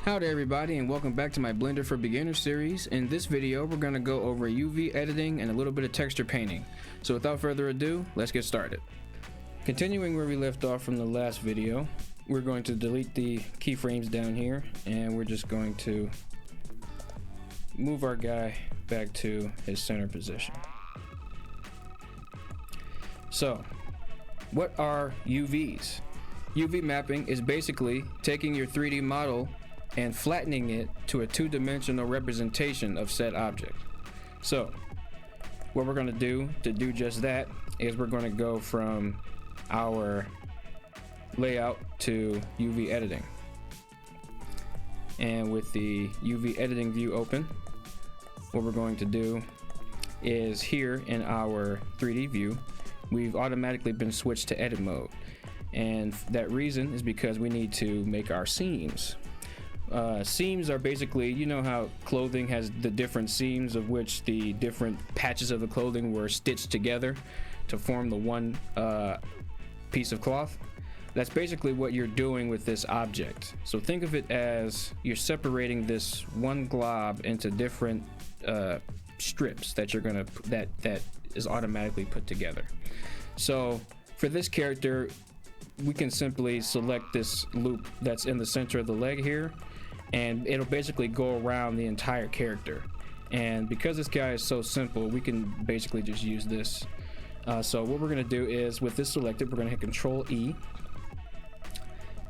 Howdy everybody, and welcome back to my Blender for Beginners series. In this video we're going to go over UV editing and a little bit of texture painting. So without further ado, let's get started. Continuing where we left off from the last video, we're going to delete the keyframes down here, and we're just going to move our guy back to his center position. So what are UVs? UV mapping is basically taking your 3D model and flattening it to a two-dimensional representation of said object. So what we're going to do just that is we're going to go from our layout to UV editing. And with the UV editing view open, what we're going to do is here in our 3D view, we've automatically been switched to edit mode. And that reason is because we need to make our seams. Seams are basically, you know how clothing has the different seams of which the different patches of the clothing were stitched together to form the one piece of cloth? That's basically what you're doing with this object. So think of it as you're separating this one glob into different strips that you're gonna that is automatically put together. So for this character, we can simply select this loop that's in the center of the leg here, and it'll basically go around the entire character. And because this guy is so simple, we can basically just use this. So what we're going to do is, with this selected, we're going to hit Control E,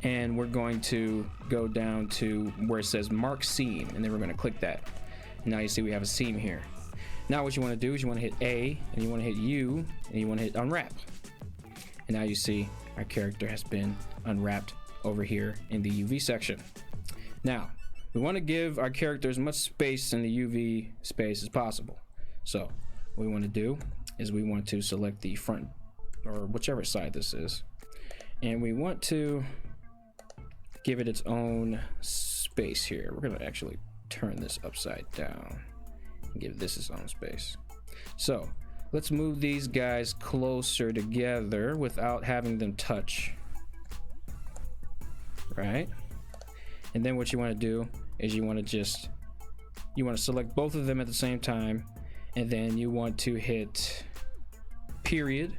and we're going to go down to where it says Mark Seam, and then we're going to click that. And now you see we have a seam here. Now what you want to do is you want to hit A, and you want to hit U, and you want to hit Unwrap. And now you see our character has been unwrapped over here in the UV section. Now, we want to give our character as much space in the UV space as possible. So what we want to do is we want to select the front, or whichever side this is, and we want to give it its own space here. We're going to actually turn this upside down and give this its own space. So let's move these guys closer together without having them touch, right? And then what you want to do is you want to select both of them at the same time, and then you want to hit period,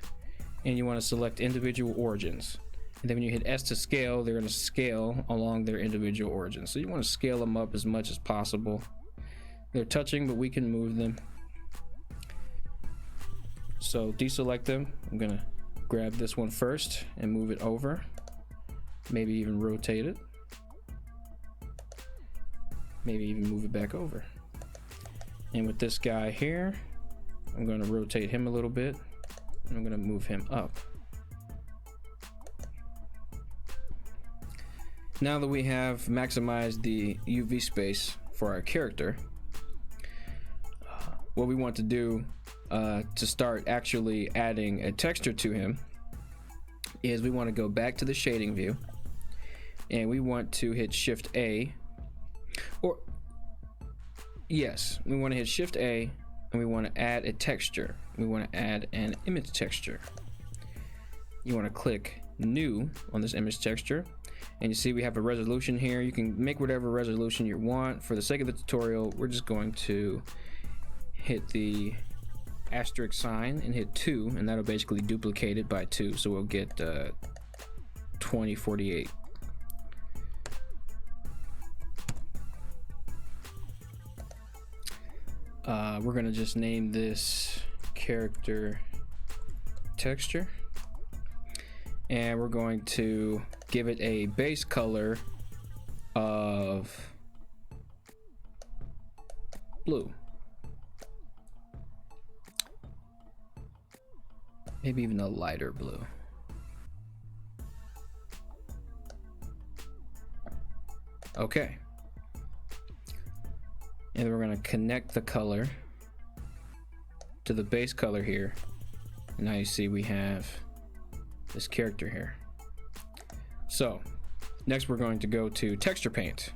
and you want to select individual origins. And then when you hit S to scale, they're going to scale along their individual origins. So you want to scale them up as much as possible. They're touching, but we can move them. So deselect them. I'm gonna grab this one first and move it over, maybe even rotate it, maybe even move it back over. And with this guy here, I'm going to rotate him a little bit, and I'm going to move him up. Now that we have maximized the UV space for our character, what we want to do to start actually adding a texture to him is we want to go back to the shading view, and we want to hit Shift A, or yes, we want to hit Shift A, and we want to add a texture. We want to add an image texture. You want to click New on this image texture, and you see we have a resolution here. You can make whatever resolution you want. For the sake of the tutorial, we're just going to hit the asterisk sign and hit 2, and that'll basically duplicate it by 2, so we'll get 2048. We're gonna just name this character texture, and we're going to give it a base color of blue. Maybe even a lighter blue. Okay. And then we're going to connect the color to the base color here. And now you see we have this character here. So next we're going to go to texture paint.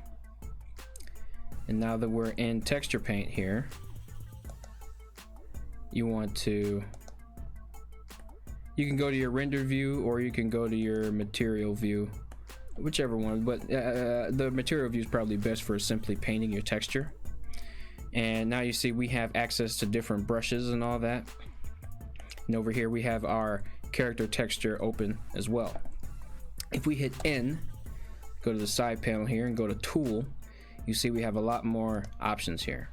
And now that we're in texture paint here, you can go to your render view, or you can go to your material view. whichever one, but the material view is probably best for simply painting your texture. And now you see we have access to different brushes and all that. And over here we have our character texture open as well. If we hit N, go to the side panel here and go to Tool, you see we have a lot more options here.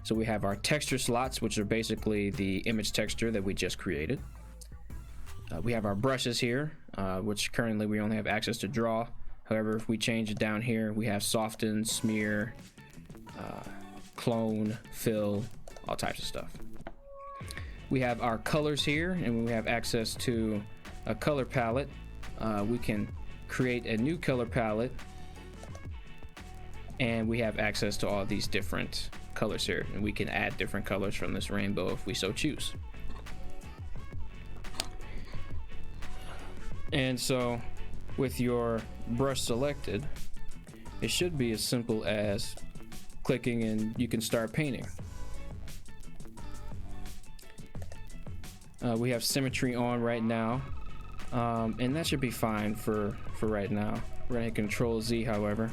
So we have our texture slots, which are basically the image texture that we just created. We have our brushes here, which currently we only have access to draw. However, if we change it down here, we have soften, smear, clone, fill, all types of stuff. We have our colors here, and we have access to a color palette. We can create a new color palette, and we have access to all these different colors here, and we can add different colors from this rainbow if we so choose. And so with your brush selected, it should be as simple as clicking and you can start painting. We have symmetry on right now, and that should be fine for right now. We're gonna hit Control Z, however,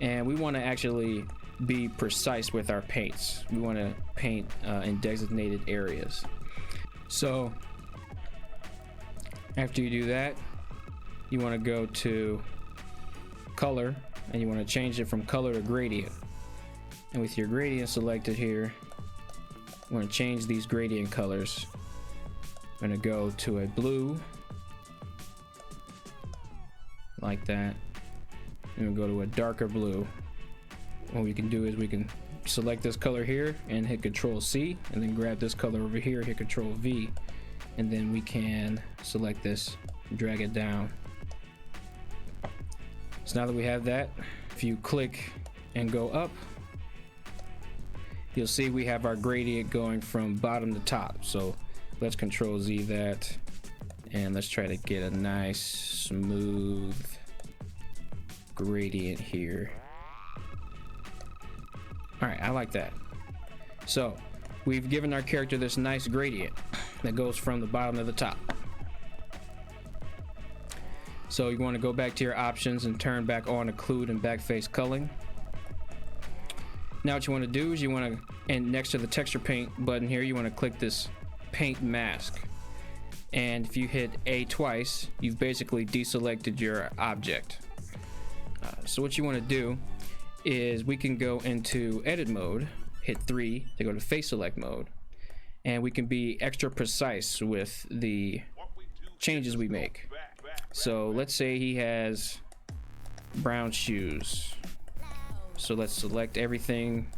and we want to actually be precise with our paints. We want to paint in designated areas. So after you do that, you want to go to color, and you want to change it from color to gradient. And with your gradient selected here, we're going to change these gradient colors. I'm going to go to a blue, like that, and we'll go to a darker blue. What we can do is we can select this color here and hit Control C, and then grab this color over here, hit Control V, and then we can select this, drag it down. So now that we have that, if you click and go up, you'll see we have our gradient going from bottom to top. So let's Control Z that, and let's try to get a nice smooth gradient here. All right, I like that. So we've given our character this nice gradient that goes from the bottom to the top. So you want to go back to your options and turn back on occlude and backface culling. Now what you want to do is you want to, and next to the texture paint button here, you want to click this paint mask. And if you hit A twice, you've basically deselected your object. So what you want to do is we can go into edit mode, hit 3 to go to face select mode, and we can be extra precise with the changes we make. So let's say he has brown shoes. So let's select everything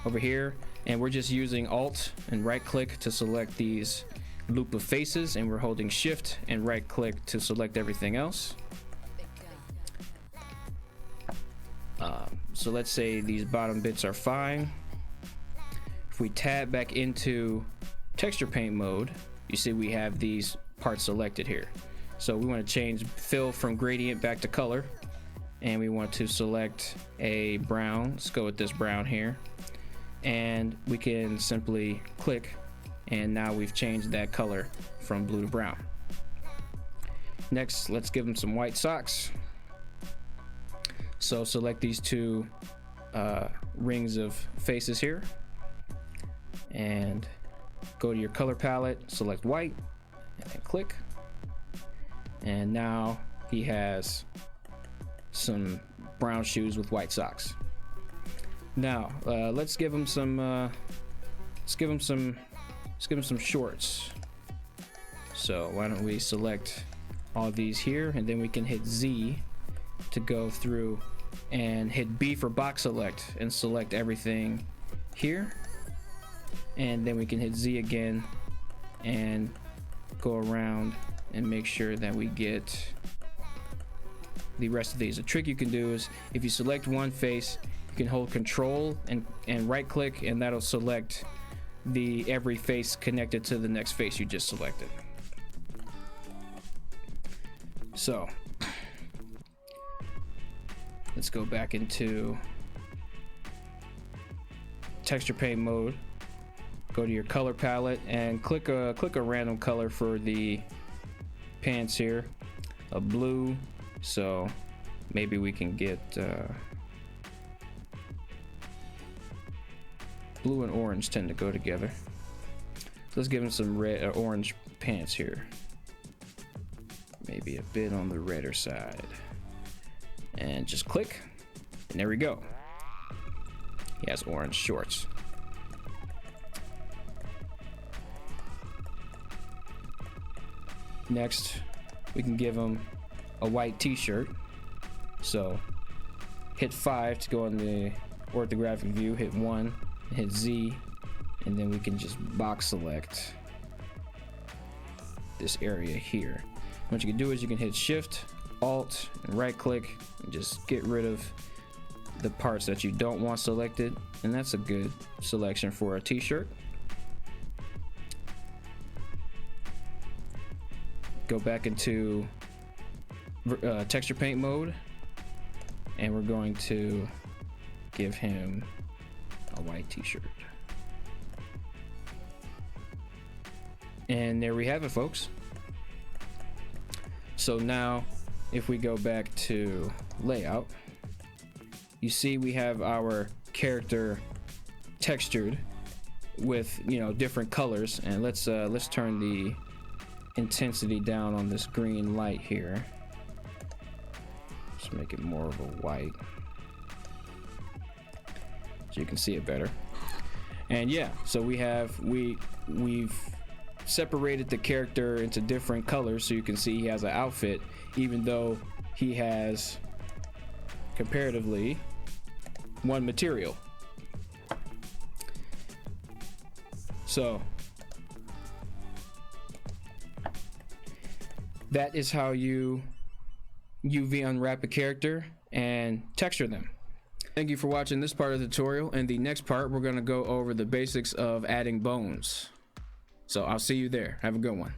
over here, and we're just using Alt and right click to select these loop of faces, and we're holding Shift and right click to select everything else. So let's say these bottom bits are fine. If we tab back into texture paint mode, you see we have these parts selected here. So we want to change fill from gradient back to color, and we want to select a brown. Let's go with this brown here, and we can simply click, and now we've changed that color from blue to brown. Next, let's give them some white socks. So select these two rings of faces here, and go to your color palette, select white, and then click. And now he has some brown shoes with white socks. Now let's give him some shorts. So why don't we select all these here, and then we can hit Z to go through, and hit B for box select and select everything here, and then we can hit Z again and go around and make sure that we get the rest of these. A trick you can do is if you select one face, you can hold Control and right click, and that'll select every face connected to the next face you just selected. So let's go back into texture paint mode, go to your color palette and click a random color for the pants here, a blue. So maybe we can get blue and orange tend to go together. So let's give him some red or orange pants here. Maybe a bit on the redder side. And just click, and there we go. He has orange shorts. Next, we can give him a white t-shirt. So hit 5 to go on the orthographic view, hit 1, hit Z, and then we can just box select this area here. What you can do is you can hit Shift, Alt, and right click and just get rid of the parts that you don't want selected, and that's a good selection for a t-shirt. Go back into texture paint mode, and we're going to give him a white t-shirt. And there we have it, folks. So now if we go back to layout, you see we have our character textured with, you know, different colors. And let's turn the intensity down on this green light here. Just make it more of a white so you can see it better. And yeah, so we've separated the character into different colors so you can see he has an outfit, even though he has comparatively one material. So that is how you UV unwrap a character and texture them. Thank you for watching this part of the tutorial. In the next part, we're going to go over the basics of adding bones. So I'll see you there. Have a good one.